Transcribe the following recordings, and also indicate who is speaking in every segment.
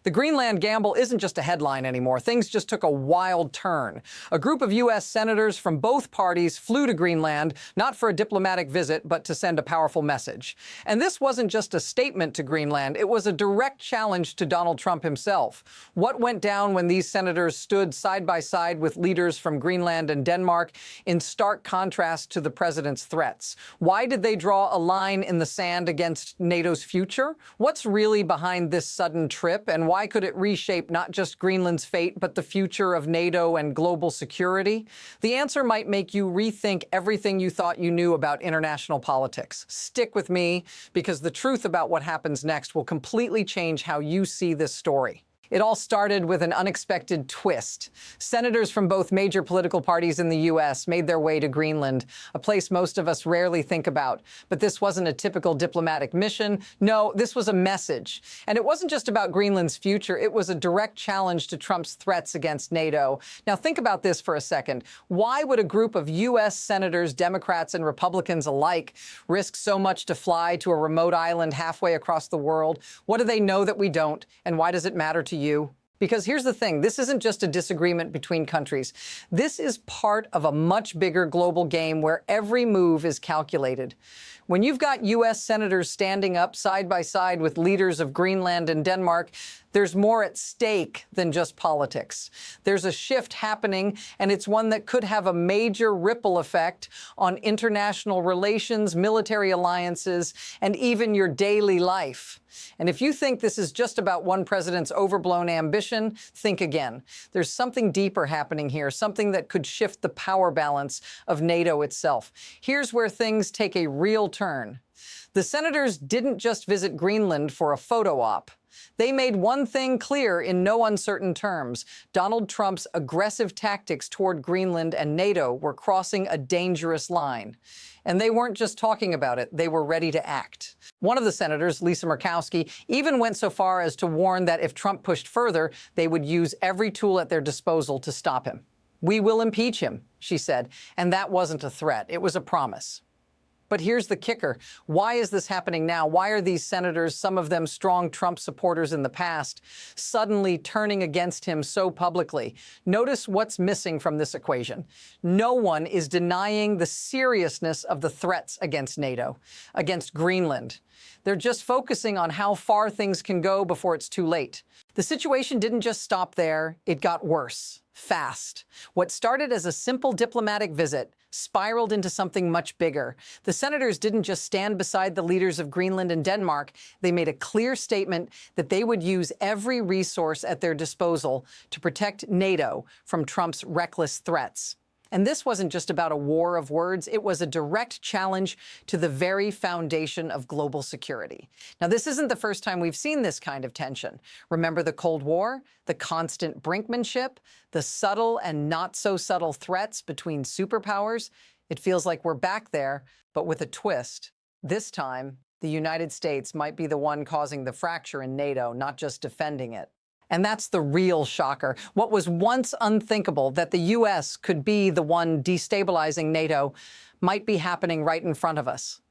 Speaker 1: The Greenland gamble isn't just a headline anymore. Things just took a wild turn. A group of U.S. senators from both parties flew to Greenland, not for a diplomatic visit, but to send a powerful message. And this wasn't just a statement to Greenland. It was a direct challenge to Donald Trump himself. What went down when these senators stood side by side with leaders from Greenland and Denmark in stark contrast to the president's threats? Why did they draw a line in the sand against NATO's future? What's really behind this sudden trip, and why could it reshape not just Greenland's fate, but the future of NATO and global security? The answer might make you rethink everything you thought you knew about international politics. Stick with me, because the truth about what happens next will completely change how you see this story. It all started with an unexpected twist. Senators from both major political parties in the U.S. made their way to Greenland, a place most of us rarely think about. But this wasn't a typical diplomatic mission. No, this was a message. And it wasn't just about Greenland's future. It was a direct challenge to Trump's threats against NATO. Now, think about this for a second. Why would a group of U.S. senators, Democrats and Republicans alike, risk so much to fly to a remote island halfway across the world? What do they know that we don't? And why does it matter to you? Because here's the thing, this isn't just a disagreement between countries. This is part of a much bigger global game where every move is calculated. When you've got U.S. senators standing up side by side with leaders of Greenland and Denmark, there's more at stake than just politics. There's a shift happening, and it's one that could have a major ripple effect on international relations, military alliances, and even your daily life. And if you think this is just about one president's overblown ambition, think again. There's something deeper happening here, something that could shift the power balance of NATO itself. Here's where things take a real turn. The senators didn't just visit Greenland for a photo op. They made one thing clear in no uncertain terms. Donald Trump's aggressive tactics toward Greenland and NATO were crossing a dangerous line. And they weren't just talking about it, they were ready to act. One of the senators, Lisa Murkowski, even went so far as to warn that if Trump pushed further, they would use every tool at their disposal to stop him. "We will impeach him," she said. And that wasn't a threat, it was a promise. But here's the kicker. Why is this happening now? Why are these senators, some of them strong Trump supporters in the past, suddenly turning against him so publicly? Notice what's missing from this equation. No one is denying the seriousness of the threats against NATO, against Greenland. They're just focusing on how far things can go before it's too late. The situation didn't just stop there, it got worse, fast. What started as a simple diplomatic visit spiraled into something much bigger. The senators didn't just stand beside the leaders of Greenland and Denmark. They made a clear statement that they would use every resource at their disposal to protect NATO from Trump's reckless threats. And this wasn't just about a war of words, it was a direct challenge to the very foundation of global security. Now, this isn't the first time we've seen this kind of tension. Remember the Cold War, the constant brinkmanship, the subtle and not so subtle threats between superpowers? It feels like we're back there, but with a twist. This time, the United States might be the one causing the fracture in NATO, not just defending it. And that's the real shocker. What was once unthinkable, that the U.S. could be the one destabilizing NATO, might be happening right in front of us.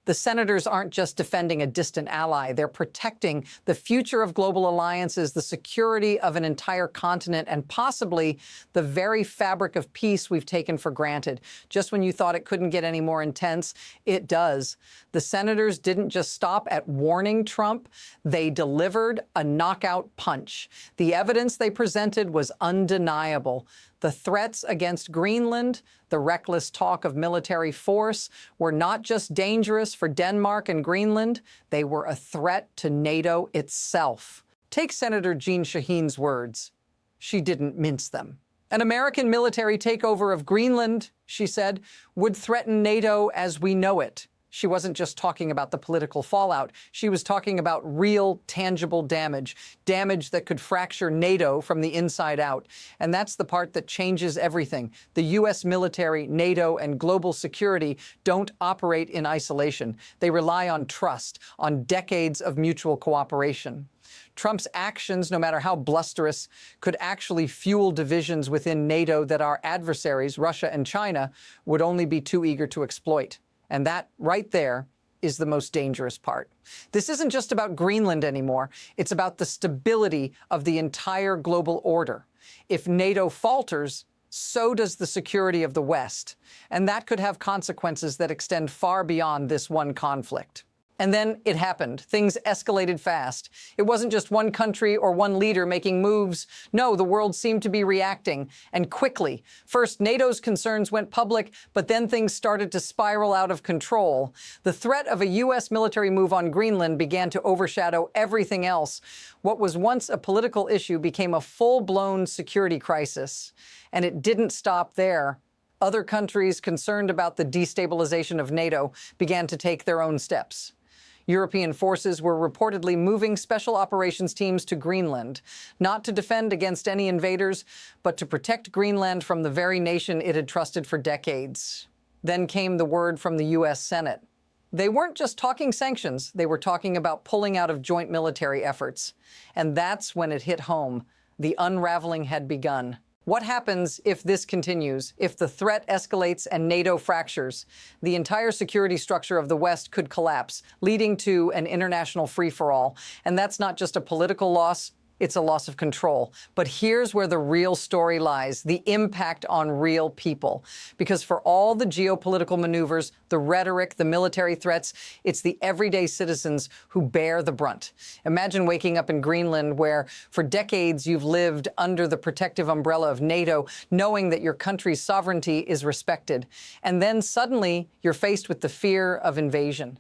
Speaker 1: The senators aren't just defending a distant ally. They're protecting the future of global alliances, the security of an entire continent, and possibly the very fabric of peace we've taken for granted. Just when you thought it couldn't get any more intense, it does. The senators didn't just stop at warning Trump. They delivered a knockout punch. The evidence they presented was undeniable. The threats against Greenland, the reckless talk of military force, were not just dangerous for Denmark and Greenland, they were a threat to NATO itself. Take Senator Jeanne Shaheen's words. She didn't mince them. An American military takeover of Greenland, she said, would threaten NATO as we know it. She wasn't just talking about the political fallout. She was talking about real, tangible damage, damage that could fracture NATO from the inside out. And that's the part that changes everything. The U.S. military, NATO, and global security don't operate in isolation. They rely on trust, on decades of mutual cooperation. Trump's actions, no matter how blusterous, could actually fuel divisions within NATO that our adversaries, Russia and China, would only be too eager to exploit. And that, right there, is the most dangerous part. This isn't just about Greenland anymore. It's about the stability of the entire global order. If NATO falters, so does the security of the West. And that could have consequences that extend far beyond this one conflict. And then it happened. Things escalated fast. It wasn't just one country or one leader making moves. No, the world seemed to be reacting, and quickly. First, NATO's concerns went public, but then things started to spiral out of control. The threat of a U.S. military move on Greenland began to overshadow everything else. What was once a political issue became a full-blown security crisis. And it didn't stop there. Other countries concerned about the destabilization of NATO began to take their own steps. European forces were reportedly moving special operations teams to Greenland, not to defend against any invaders, but to protect Greenland from the very nation it had trusted for decades. Then came the word from the U.S. Senate. They weren't just talking sanctions, they were talking about pulling out of joint military efforts. And that's when it hit home. The unraveling had begun. What happens if this continues, if the threat escalates and NATO fractures? The entire security structure of the West could collapse, leading to an international free-for-all. And that's not just a political loss, it's a loss of control. But here's where the real story lies, the impact on real people. Because for all the geopolitical maneuvers, the rhetoric, the military threats, it's the everyday citizens who bear the brunt. Imagine waking up in Greenland where for decades you've lived under the protective umbrella of NATO, knowing that your country's sovereignty is respected. And then suddenly you're faced with the fear of invasion.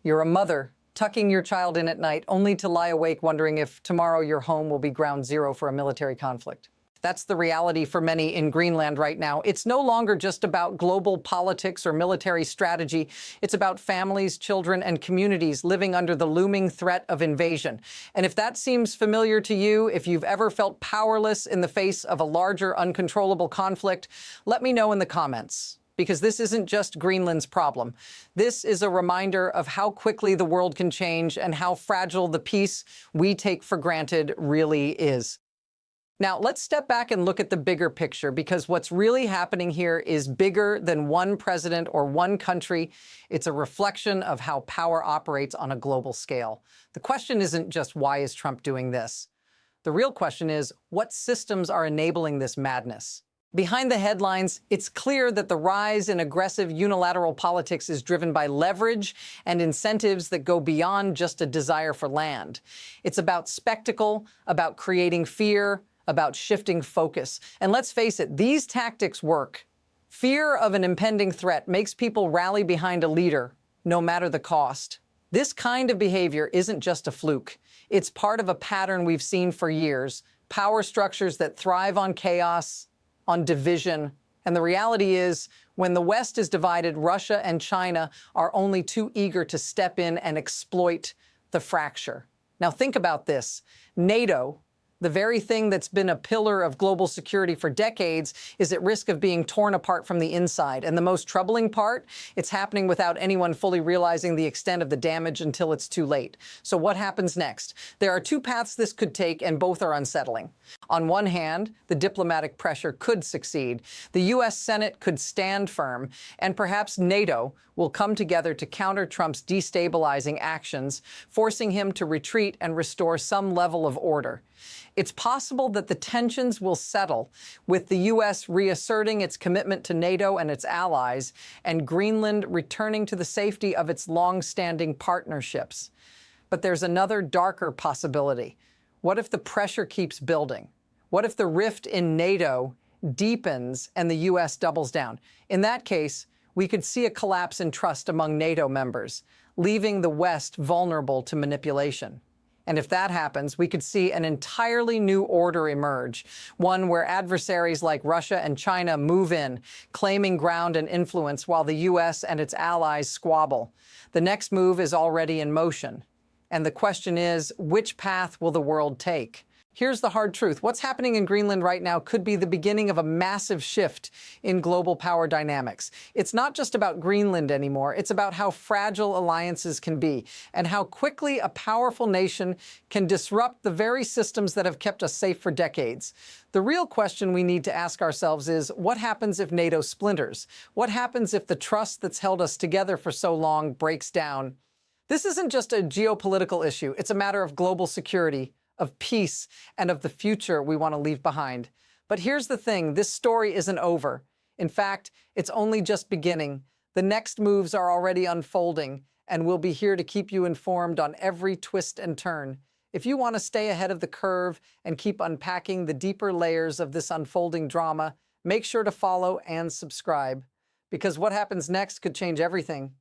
Speaker 1: You're a mother tucking your child in at night, only to lie awake wondering if tomorrow your home will be ground zero for a military conflict. That's the reality for many in Greenland right now. It's no longer just about global politics or military strategy. It's about families, children, and communities living under the looming threat of invasion. And if that seems familiar to you, if you've ever felt powerless in the face of a larger, uncontrollable conflict, let me know in the comments. Because this isn't just Greenland's problem. This is a reminder of how quickly the world can change and how fragile the peace we take for granted really is. Now, let's step back and look at the bigger picture, because what's really happening here is bigger than one president or one country. It's a reflection of how power operates on a global scale. The question isn't just, why is Trump doing this? The real question is, what systems are enabling this madness? Behind the headlines, it's clear that the rise in aggressive unilateral politics is driven by leverage and incentives that go beyond just a desire for land. It's about spectacle, about creating fear, about shifting focus. And let's face it, these tactics work. Fear of an impending threat makes people rally behind a leader, no matter the cost. This kind of behavior isn't just a fluke. It's part of a pattern we've seen for years. Power structures that thrive on chaos, on division. And the reality is, when the West is divided, Russia and China are only too eager to step in and exploit the fracture. Now think about this. NATO, the very thing that's been a pillar of global security for decades, is at risk of being torn apart from the inside. And the most troubling part, it's happening without anyone fully realizing the extent of the damage until it's too late. So what happens next? There are two paths this could take, and both are unsettling. On one hand, the diplomatic pressure could succeed. The U.S. Senate could stand firm, and perhaps NATO will come together to counter Trump's destabilizing actions, forcing him to retreat and restore some level of order. It's possible that the tensions will settle, with the U.S. reasserting its commitment to NATO and its allies, and Greenland returning to the safety of its long-standing partnerships. But there's another darker possibility. What if the pressure keeps building? What if the rift in NATO deepens and the U.S. doubles down? In that case, we could see a collapse in trust among NATO members, leaving the West vulnerable to manipulation. And if that happens, we could see an entirely new order emerge, one where adversaries like Russia and China move in, claiming ground and influence while the U.S. and its allies squabble. The next move is already in motion. And the question is, which path will the world take? Here's the hard truth. What's happening in Greenland right now could be the beginning of a massive shift in global power dynamics. It's not just about Greenland anymore. It's about how fragile alliances can be and how quickly a powerful nation can disrupt the very systems that have kept us safe for decades. The real question we need to ask ourselves is, what happens if NATO splinters? What happens if the trust that's held us together for so long breaks down? This isn't just a geopolitical issue. It's a matter of global security, of peace, and of the future we want to leave behind. But here's the thing, this story isn't over. In fact, it's only just beginning. The next moves are already unfolding, and we'll be here to keep you informed on every twist and turn. If you want to stay ahead of the curve and keep unpacking the deeper layers of this unfolding drama, make sure to follow and subscribe. Because what happens next could change everything.